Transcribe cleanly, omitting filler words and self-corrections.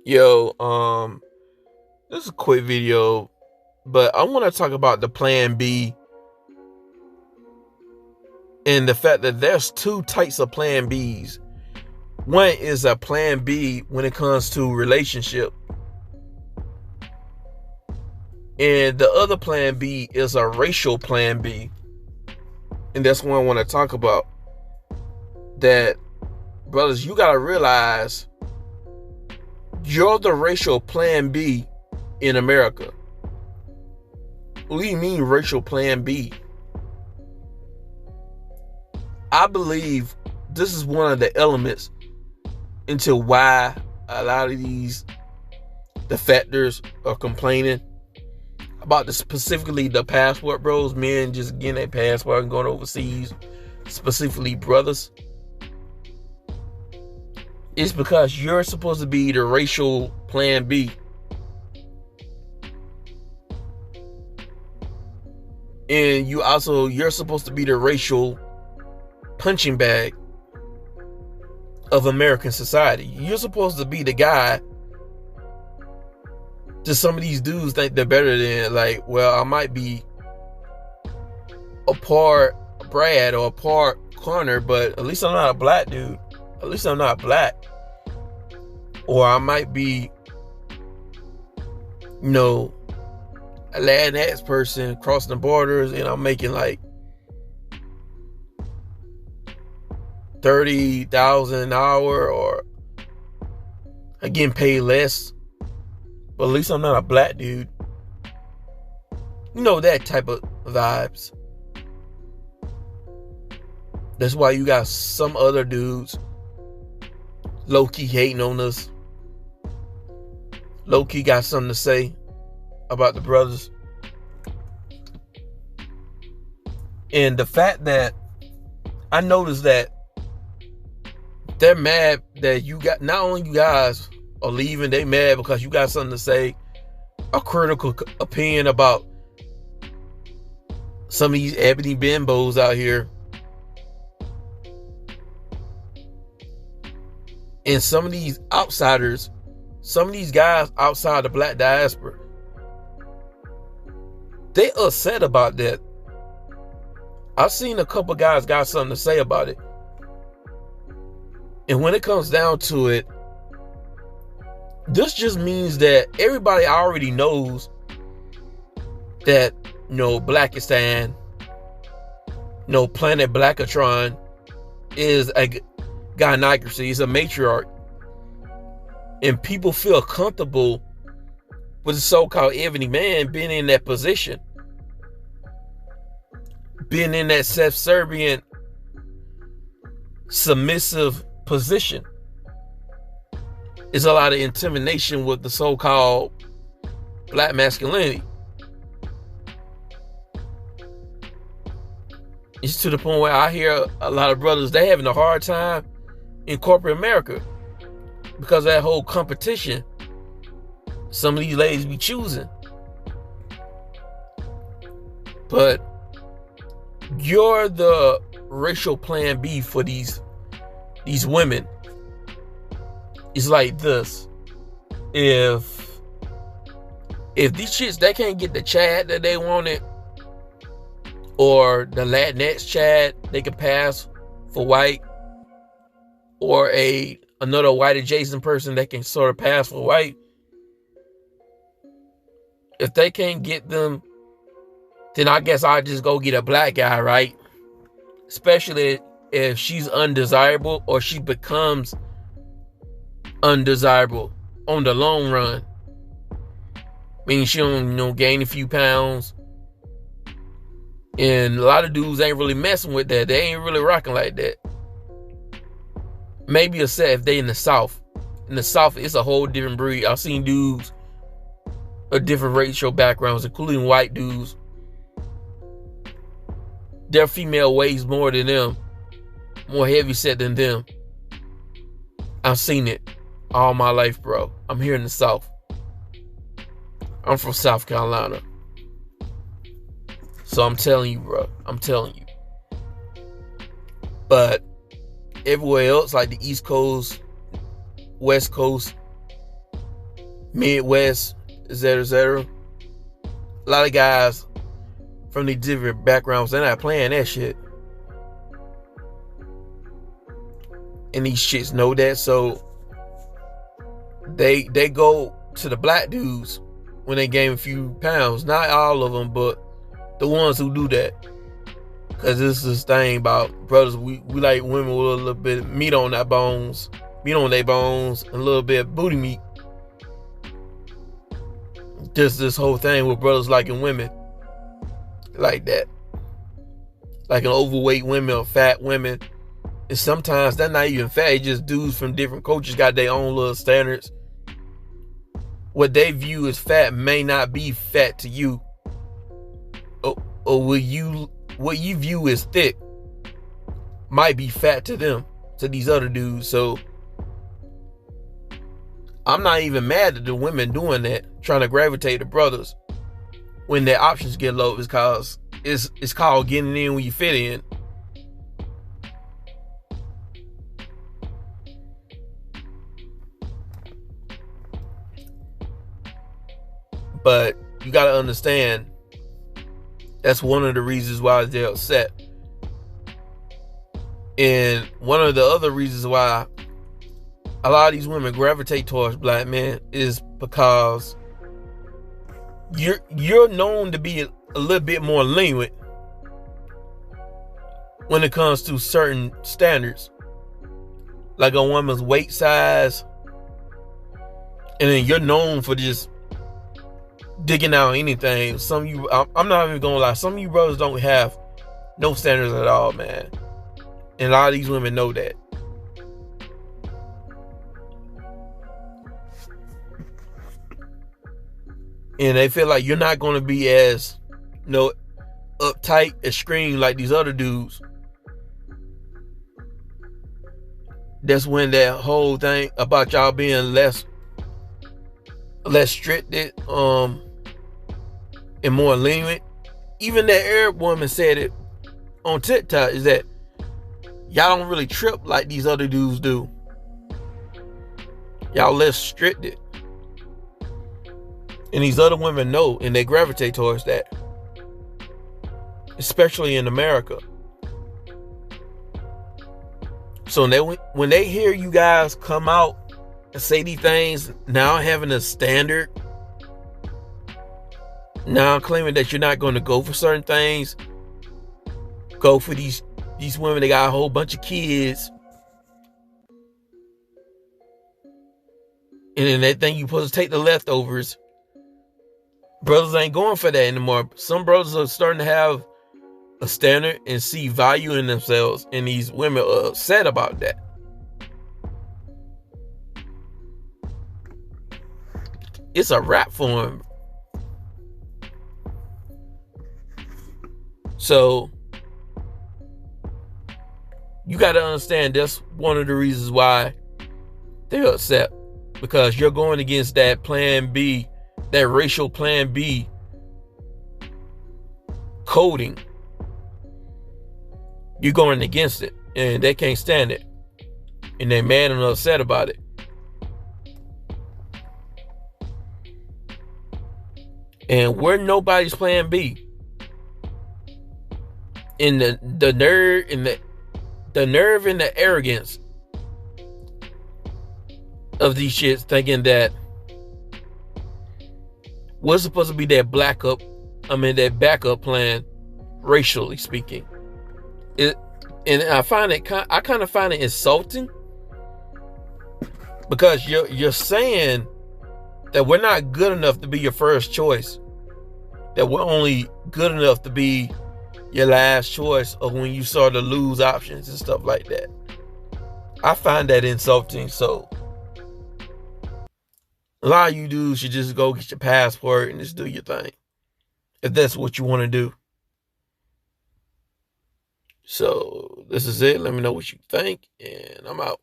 Yo, this is a quick video, but I want to talk about the Plan B and the fact that there's two types of Plan Bs. One is a Plan B when it comes to relationship, and the other Plan B is a racial Plan B, and that's what I want to talk about. That, brothers, you gotta realize you're the racial Plan B in America. What do you mean racial Plan B? I believe this is one of the elements into why a lot of these defectors are complaining about specifically the passport bros, men just getting their passport and going overseas, specifically brothers. It's because you're supposed to be the racial Plan B. And you're supposed to be the racial punching bag of American society. You're supposed to be the guy that some of these dudes think they're better than. Like, well, I might be a part Brad or a part Connor, but at least I'm not a black dude. At least I'm not black. Or I might be, a Latinx person crossing the borders, and I'm making like $30,000 an hour, or I'm getting paid less. But at least I'm not a black dude. That type of vibes. That's why you got some other dudes low-key hating on us. Low-key got something to say about the brothers. And the fact that I noticed that they're mad that not only you guys are leaving, they mad because you got something to say, a critical opinion about some of these ebony bimbos out here. And some of these outsiders, some of these guys outside the black diaspora, they upset about that. I've seen a couple guys got something to say about it. And when it comes down to it, this just means that everybody already knows that, Blackistan, Planet Blackatron is a gynocracy, it's a matriarch. And people feel comfortable with the so-called ebony man being in that position, being in that self-servient, submissive position. It's a lot of intimidation with the so-called black masculinity. It's to the point where I hear a lot of brothers, they having a hard time in corporate America because of that whole competition some of these ladies be choosing. But you're the racial Plan B for these women. It's like this. If these chicks, they can't get the Chad that they wanted, or the Latinx Chad they could pass for white, or another white adjacent person that can sort of pass for white, if they can't get them, then I guess I'll just go get a black guy, right? Especially if she's undesirable or she becomes undesirable on the long run. Meaning she don't, gain a few pounds. And a lot of dudes ain't really messing with that. They ain't really rocking like that. Maybe except if they in the South. In the South, it's a whole different breed. I've seen dudes of different racial backgrounds, including white dudes. Their female weighs more than them, more heavy set than them. I've seen it all my life, bro. I'm here in the South. I'm from South Carolina. So I'm telling you, bro. I'm telling you. But everywhere else, like the East Coast, West Coast, Midwest, etc., etc. A lot of guys from these different backgrounds, they're not playing that shit. And these shits know that, so they go to the black dudes when they gain a few pounds. Not all of them, but the ones who do that. Because this is this thing about brothers, we like women with a little bit of meat on their bones, and a little bit of booty meat. Just this whole thing with brothers liking women like that. Like an overweight women or fat women. And sometimes they're not even fat, it's just dudes from different cultures got their own little standards. What they view as fat may not be fat to you. Or what you view as thick might be fat to them, to these other dudes. So I'm not even mad at the women doing that, trying to gravitate to brothers when their options get low, because it's called getting in when you fit in. But you gotta understand, that's one of the reasons why they're upset. And one of the other reasons why a lot of these women gravitate towards black men is because you're known to be a little bit more lenient when it comes to certain standards, like a woman's weight size, and then you're known for just digging out anything. Some of you, I'm not even gonna lie, some of you brothers don't have no standards at all, man. And a lot of these women know that. And they feel like you're not gonna be as, uptight, extreme like these other dudes. That's when that whole thing about y'all being less restricted, and more lenient. Even that Arab woman said it on TikTok, is that y'all don't really trip like these other dudes do. Y'all less restricted. And these other women know, and they gravitate towards that. Especially in America. So when they hear you guys come out and say these things, now having a standard, now claiming that you're not going to go for certain things, go for these women, they got a whole bunch of kids, and then they think you're supposed to take the leftovers. Brothers ain't going for that anymore. Some brothers are starting to have a standard and see value in themselves, and these women are upset about that. It's a wrap for them. So you got to understand, that's one of the reasons why they're upset, because you're going against that plan B, that racial plan B coding. You're going against it, and they can't stand it, and they're mad and upset about it. And we're nobody's plan B. And the nerve and the arrogance of these shits, thinking that we're supposed to be that that backup plan, racially speaking. And I kind of find it insulting, because you're saying that we're not good enough to be your first choice, that we're only good enough to be your last choice, or when you start to lose options and stuff like that. I find that insulting. So a lot of you dudes should just go get your passport and just do your thing, if that's what you want to do. So this is it. Let me know what you think, and I'm out.